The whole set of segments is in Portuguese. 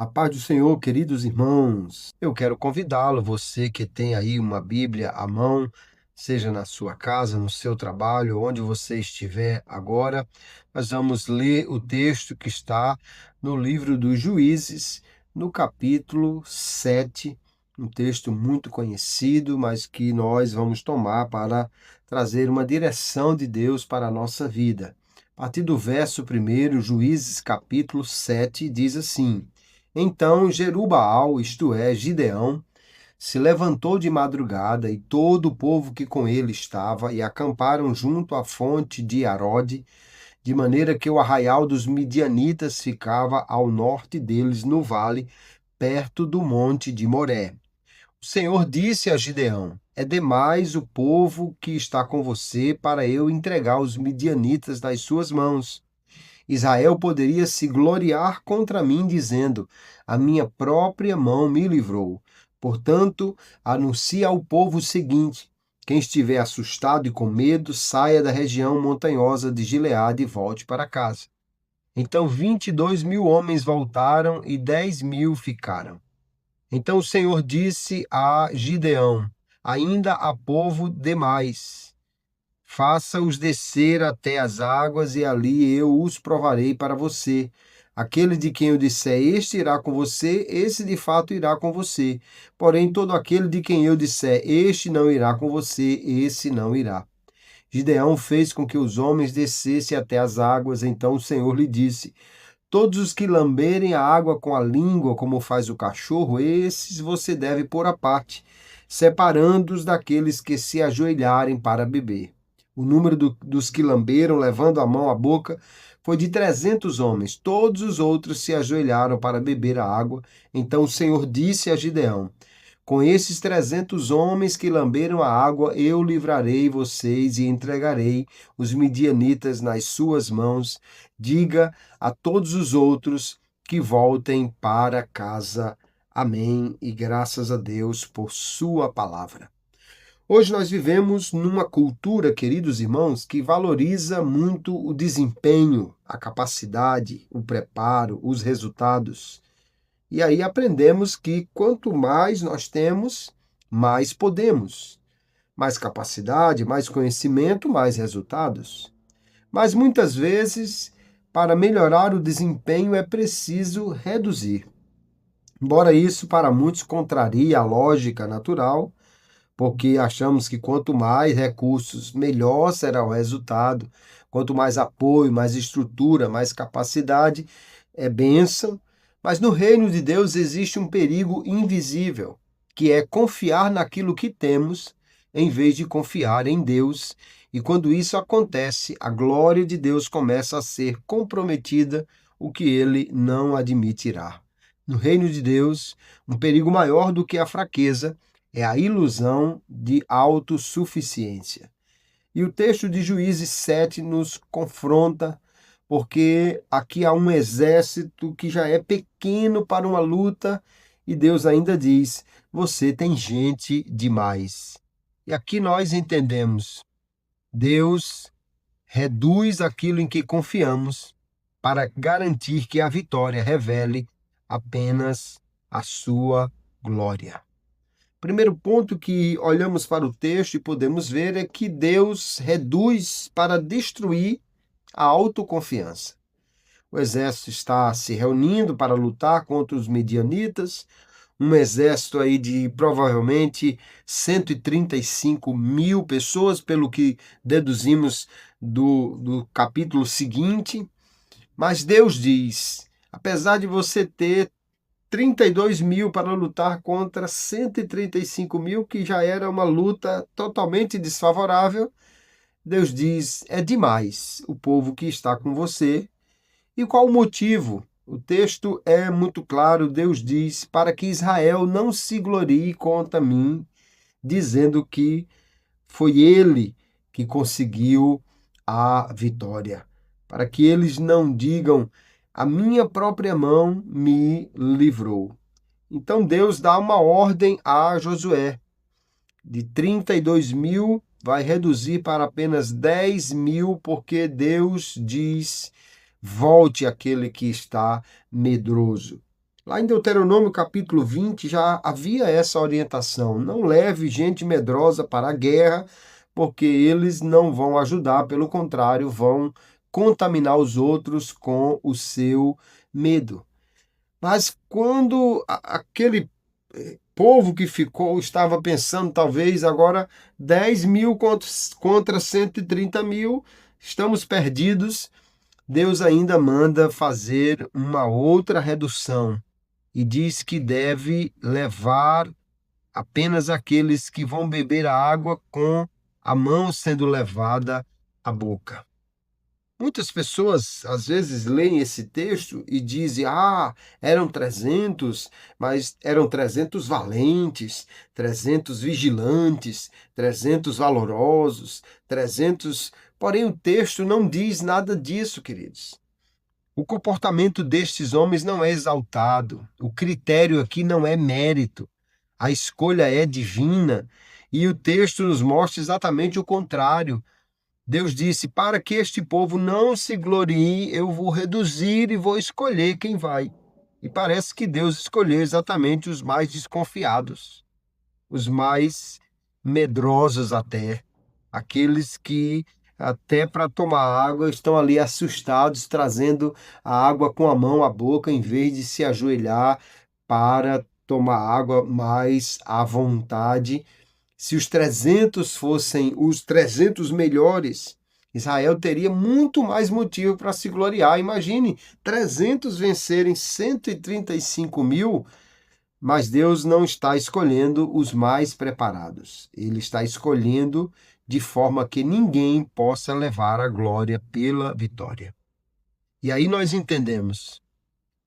A paz do Senhor, queridos irmãos. Eu quero convidá-lo, você que tem aí uma Bíblia à mão, seja na sua casa, no seu trabalho, onde você estiver agora, nós vamos ler o texto que está no livro dos Juízes, no capítulo 7, um texto muito conhecido, mas que nós vamos tomar para trazer uma direção de Deus para a nossa vida. A partir do verso 1, Juízes capítulo 7, diz assim: Então Jerubaal, isto é, Gideão, se levantou de madrugada e todo o povo que com ele estava e acamparam junto à fonte de Arode, de maneira que o arraial dos midianitas ficava ao norte deles no vale, perto do monte de Moré. O Senhor disse a Gideão: É demais o povo que está com você para eu entregar os midianitas nas suas mãos. Israel poderia se gloriar contra mim, dizendo: A minha própria mão me livrou. Portanto, anuncia ao povo o seguinte: quem estiver assustado e com medo, saia da região montanhosa de Gileade e volte para casa. Então 22.000 homens voltaram e 10.000 ficaram. Então o Senhor disse a Gideão: Ainda há povo demais. Faça-os descer até as águas, e ali eu os provarei para você. Aquele de quem eu disser, este irá com você, esse de fato irá com você. Porém, todo aquele de quem eu disser, este não irá com você, esse não irá. Gideão fez com que os homens descessem até as águas. Então o Senhor lhe disse: Todos os que lamberem a água com a língua, como faz o cachorro, esses você deve pôr à parte, separando-os daqueles que se ajoelharem para beber. O número dos que lamberam, levando a mão à boca, foi de 300 homens. Todos os outros se ajoelharam para beber a água. Então o Senhor disse a Gideão: Com esses 300 homens que lamberam a água, eu livrarei vocês e entregarei os midianitas nas suas mãos. Diga a todos os outros que voltem para casa. Amém. E graças a Deus por sua palavra. Hoje nós vivemos numa cultura, queridos irmãos, que valoriza muito o desempenho, a capacidade, o preparo, os resultados. E aí aprendemos que quanto mais nós temos, mais podemos. Mais capacidade, mais conhecimento, mais resultados. Mas muitas vezes, para melhorar o desempenho, é preciso reduzir. Embora isso para muitos contrarie a lógica natural, porque achamos que quanto mais recursos, melhor será o resultado. Quanto mais apoio, mais estrutura, mais capacidade, é bênção. Mas no reino de Deus existe um perigo invisível, que é confiar naquilo que temos, em vez de confiar em Deus. E quando isso acontece, a glória de Deus começa a ser comprometida, o que ele não admitirá. No reino de Deus, um perigo maior do que a fraqueza é a ilusão de autossuficiência. E o texto de Juízes 7 nos confronta, porque aqui há um exército que já é pequeno para uma luta, e Deus ainda diz: você tem gente demais. E aqui nós entendemos: Deus reduz aquilo em que confiamos para garantir que a vitória revele apenas a sua glória. Primeiro ponto que olhamos para o texto e podemos ver é que Deus reduz para destruir a autoconfiança. O exército está se reunindo para lutar contra os medianitas, um exército aí de provavelmente 135.000 pessoas, pelo que deduzimos do capítulo seguinte. Mas Deus diz: apesar de você ter 32.000 para lutar contra 135.000, que já era uma luta totalmente desfavorável, Deus diz: é demais o povo que está com você. E qual o motivo? O texto é muito claro. Deus diz: para que Israel não se glorie contra mim, dizendo que foi ele que conseguiu a vitória. Para que eles não digam: a minha própria mão me livrou. Então Deus dá uma ordem a Josué: de 32.000 vai reduzir para apenas 10.000, porque Deus diz: volte aquele que está medroso. Lá em Deuteronômio capítulo 20 já havia essa orientação: não leve gente medrosa para a guerra, porque eles não vão ajudar, pelo contrário, vão contaminar os outros com o seu medo. Mas quando aquele povo que ficou estava pensando, talvez agora 10 mil contra 130 mil, estamos perdidos, Deus ainda manda fazer uma outra redução e diz que deve levar apenas aqueles que vão beber a água com a mão sendo levada à boca. Muitas pessoas às vezes leem esse texto e dizem: ah, eram 300, mas eram 300 valentes, 300 vigilantes, 300 valorosos, 300. Porém, o texto não diz nada disso, queridos. O comportamento destes homens não é exaltado, o critério aqui não é mérito, a escolha é divina e o texto nos mostra exatamente o contrário. Deus disse: para que este povo não se glorie, eu vou reduzir e vou escolher quem vai. E parece que Deus escolheu exatamente os mais desconfiados, os mais medrosos até, aqueles que até para tomar água estão ali assustados, trazendo a água com a mão à boca, em vez de se ajoelhar para tomar água mais à vontade. Se os 300 fossem os 300 melhores, Israel teria muito mais motivo para se gloriar. Imagine 300 vencerem 135 mil, mas Deus não está escolhendo os mais preparados. Ele está escolhendo de forma que ninguém possa levar a glória pela vitória. E aí nós entendemos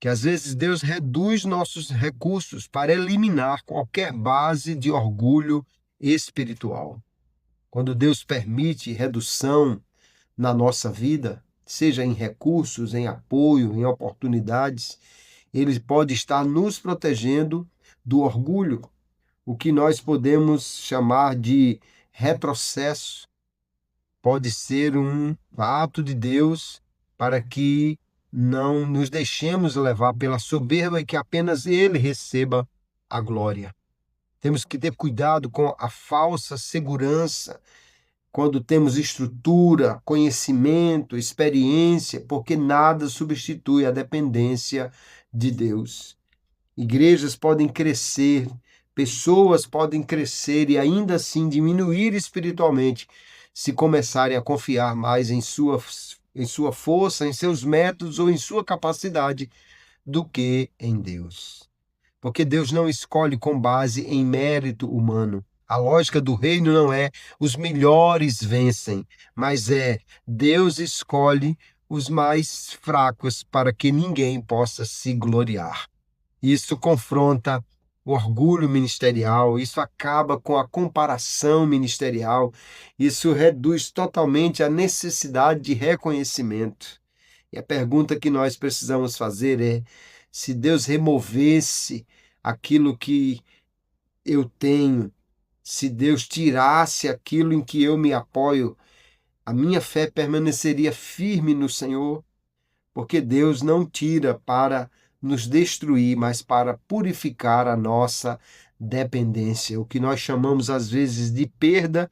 que às vezes Deus reduz nossos recursos para eliminar qualquer base de orgulho espiritual. Quando Deus permite redução na nossa vida, seja em recursos, em apoio, em oportunidades, Ele pode estar nos protegendo do orgulho, o que nós podemos chamar de retrocesso. Pode ser um ato de Deus para que não nos deixemos levar pela soberba e que apenas Ele receba a glória. Temos que ter cuidado com a falsa segurança quando temos estrutura, conhecimento, experiência, porque nada substitui a dependência de Deus. Igrejas podem crescer, pessoas podem crescer e ainda assim diminuir espiritualmente se começarem a confiar mais em sua força, em seus métodos ou em sua capacidade do que em Deus. Porque Deus não escolhe com base em mérito humano. A lógica do reino não é os melhores vencem, mas é Deus escolhe os mais fracos para que ninguém possa se gloriar. Isso confronta o orgulho ministerial, isso acaba com a comparação ministerial, isso reduz totalmente a necessidade de reconhecimento. E a pergunta que nós precisamos fazer é: se Deus removesse aquilo que eu tenho, se Deus tirasse aquilo em que eu me apoio, a minha fé permaneceria firme no Senhor? Porque Deus não tira para nos destruir, mas para purificar a nossa dependência. O que nós chamamos às vezes de perda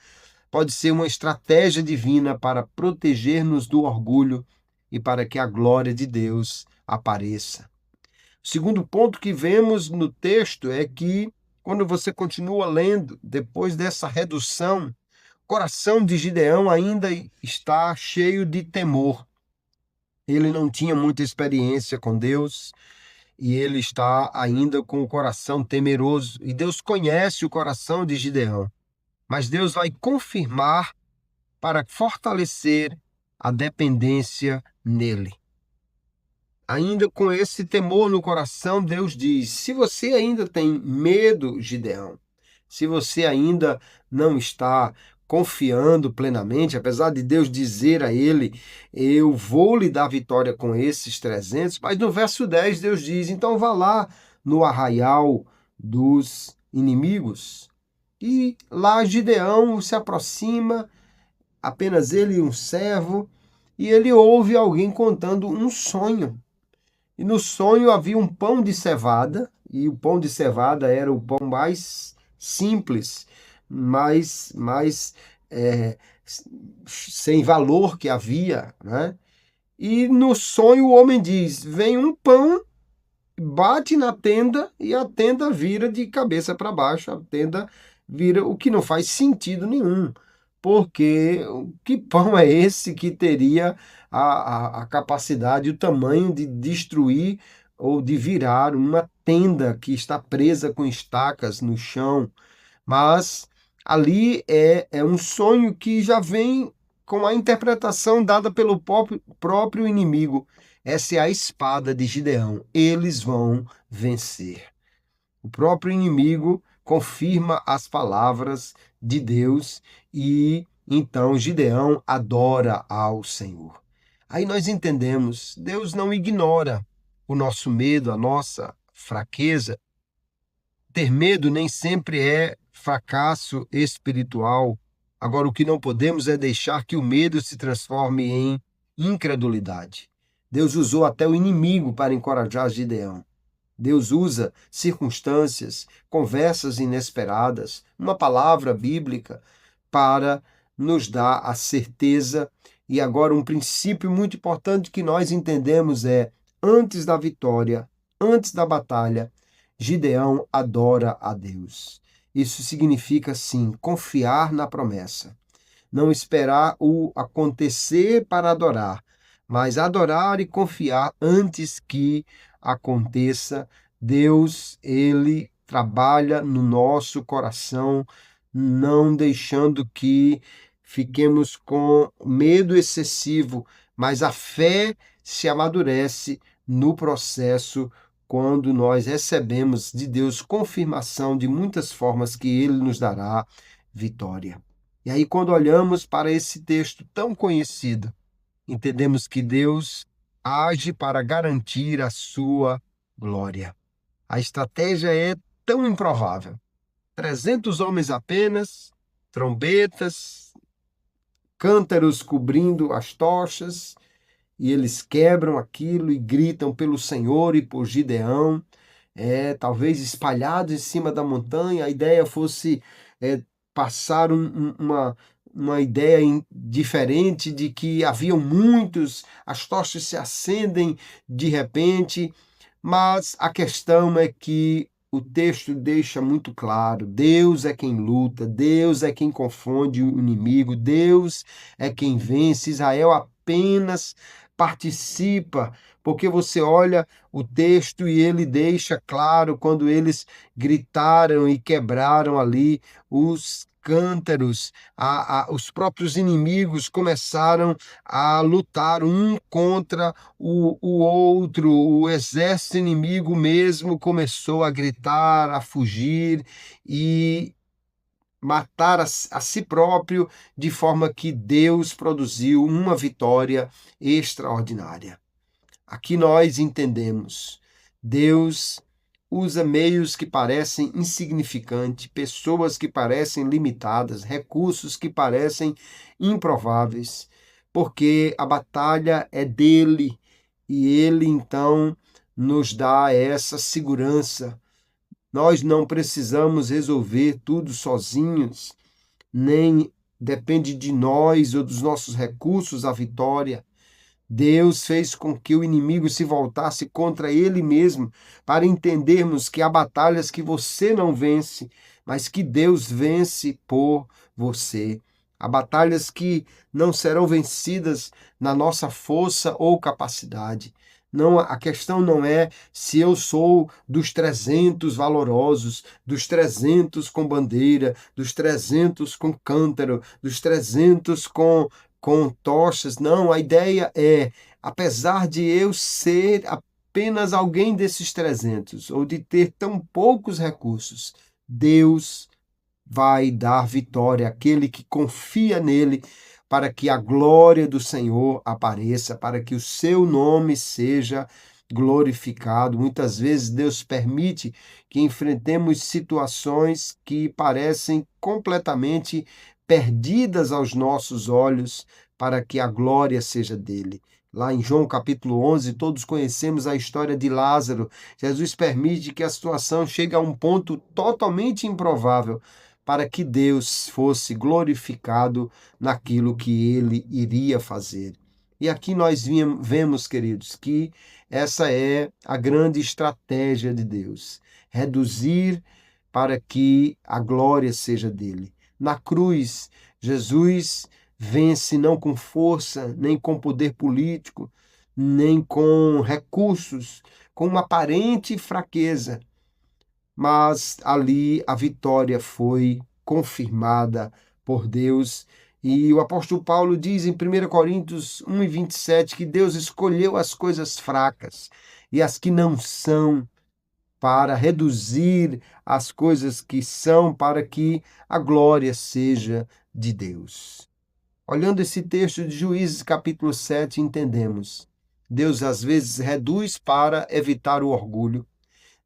pode ser uma estratégia divina para proteger-nos do orgulho e para que a glória de Deus apareça. O segundo ponto que vemos no texto é que, quando você continua lendo, depois dessa redução, o coração de Gideão ainda está cheio de temor. Ele não tinha muita experiência com Deus e ele está ainda com o coração temeroso. E Deus conhece o coração de Gideão, mas Deus vai confirmar para fortalecer a dependência nele. Ainda com esse temor no coração, Deus diz: se você ainda tem medo, Gideão, se você ainda não está confiando plenamente, apesar de Deus dizer a ele: eu vou lhe dar vitória com esses 300, mas no verso 10 Deus diz: então vá lá no arraial dos inimigos. E lá Gideão se aproxima, apenas ele e um servo, e ele ouve alguém contando um sonho. E no sonho havia um pão de cevada, e o pão de cevada era o pão mais simples, mais eh, sem valor que havia, né? E no sonho o homem diz: vem um pão, bate na tenda e a tenda vira de cabeça para baixo, a tenda vira, o que não faz sentido nenhum. Porque que pão é esse que teria a capacidade, o tamanho de destruir ou de virar uma tenda que está presa com estacas no chão? Mas ali é um sonho que já vem com a interpretação dada pelo próprio inimigo. Essa é a espada de Gideão. Eles vão vencer. O próprio inimigo confirma as palavras de Deus e então Gideão adora ao Senhor. Aí nós entendemos, Deus não ignora o nosso medo, a nossa fraqueza. Ter medo nem sempre é fracasso espiritual. Agora, o que não podemos é deixar que o medo se transforme em incredulidade. Deus usou até o inimigo para encorajar Gideão. Deus usa circunstâncias, conversas inesperadas, uma palavra bíblica para nos dar a certeza. E agora, um princípio muito importante que nós entendemos é: antes da vitória, antes da batalha, Gideão adora a Deus. Isso significa, sim, confiar na promessa. Não esperar o acontecer para adorar, mas adorar e confiar antes que aconteça. Deus, ele trabalha no nosso coração, não deixando que fiquemos com medo excessivo, mas a fé se amadurece no processo quando nós recebemos de Deus confirmação de muitas formas que ele nos dará vitória. E aí, quando olhamos para esse texto tão conhecido, entendemos que Deus age para garantir a sua glória. A estratégia é tão improvável. 300 homens apenas, trombetas, cântaros cobrindo as tochas, e eles quebram aquilo e gritam pelo Senhor e por Gideão, talvez espalhados em cima da montanha. A ideia fosse passar uma ideia diferente de que haviam muitos, as tochas se acendem de repente, mas a questão é que o texto deixa muito claro: Deus é quem luta, Deus é quem confunde o inimigo, Deus é quem vence. Israel apenas participa, porque você olha o texto e ele deixa claro quando eles gritaram e quebraram ali os cântaros, os próprios inimigos começaram a lutar um contra o outro, o exército inimigo mesmo começou a gritar, a fugir e matar a si próprio, de forma que Deus produziu uma vitória extraordinária. Aqui nós entendemos, Deus usa meios que parecem insignificantes, pessoas que parecem limitadas, recursos que parecem improváveis, porque a batalha é dele e ele então nos dá essa segurança. Nós não precisamos resolver tudo sozinhos, nem depende de nós ou dos nossos recursos a vitória. Deus fez com que o inimigo se voltasse contra ele mesmo, para entendermos que há batalhas que você não vence, mas que Deus vence por você. Há batalhas que não serão vencidas na nossa força ou capacidade. Não, a questão não é se eu sou dos 300 valorosos, dos 300 com bandeira, dos 300 com cântaro, dos 300 com tochas. Não, a ideia é, apesar de eu ser apenas alguém desses 300 ou de ter tão poucos recursos, Deus vai dar vitória àquele que confia nele, para que a glória do Senhor apareça, para que o seu nome seja glorificado. Muitas vezes Deus permite que enfrentemos situações que parecem completamente perdidas aos nossos olhos, para que a glória seja dele. Lá em João capítulo 11, todos conhecemos a história de Lázaro. Jesus permite que a situação chegue a um ponto totalmente improvável para que Deus fosse glorificado naquilo que ele iria fazer. E aqui nós vemos, queridos, que essa é a grande estratégia de Deus: reduzir para que a glória seja dele. Na cruz, Jesus vence não com força, nem com poder político, nem com recursos, com uma aparente fraqueza, mas ali a vitória foi confirmada por Deus. E o apóstolo Paulo diz em 1 Coríntios 1:27 que Deus escolheu as coisas fracas e as que não são para reduzir as coisas que são, para que a glória seja de Deus. Olhando esse texto de Juízes capítulo 7, entendemos: Deus às vezes reduz para evitar o orgulho.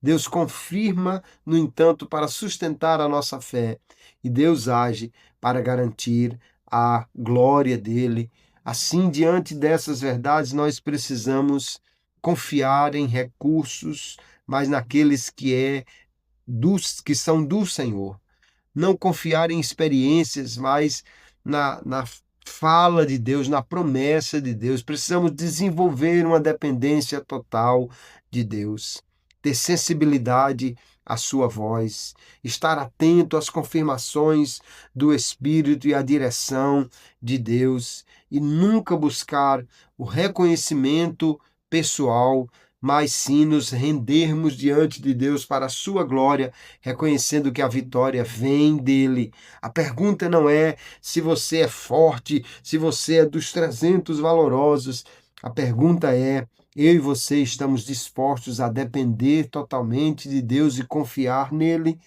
Deus confirma, no entanto, para sustentar a nossa fé. E Deus age para garantir a glória dele. Assim, diante dessas verdades, nós precisamos confiar em recursos, mas naqueles que são do Senhor. Não confiar em experiências, mas na fala de Deus, na promessa de Deus. Precisamos desenvolver uma dependência total de Deus, ter sensibilidade à sua voz, estar atento às confirmações do Espírito e à direção de Deus e nunca buscar o reconhecimento pessoal, mas sim nos rendermos diante de Deus para a sua glória, reconhecendo que a vitória vem dele. A pergunta não é se você é forte, se você é dos 300 valorosos. A pergunta é: eu e você estamos dispostos a depender totalmente de Deus e confiar nele?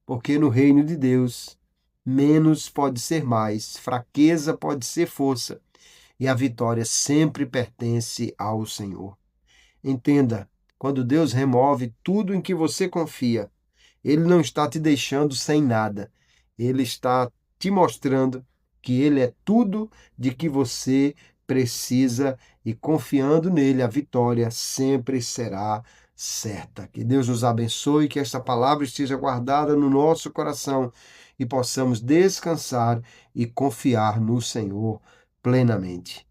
Porque no reino de Deus, menos pode ser mais, fraqueza pode ser força, e a vitória sempre pertence ao Senhor. Entenda, quando Deus remove tudo em que você confia, Ele não está te deixando sem nada. Ele está te mostrando que Ele é tudo de que você precisa e confiando nele, a vitória sempre será certa. Que Deus nos abençoe, que esta palavra esteja guardada no nosso coração e possamos descansar e confiar no Senhor plenamente.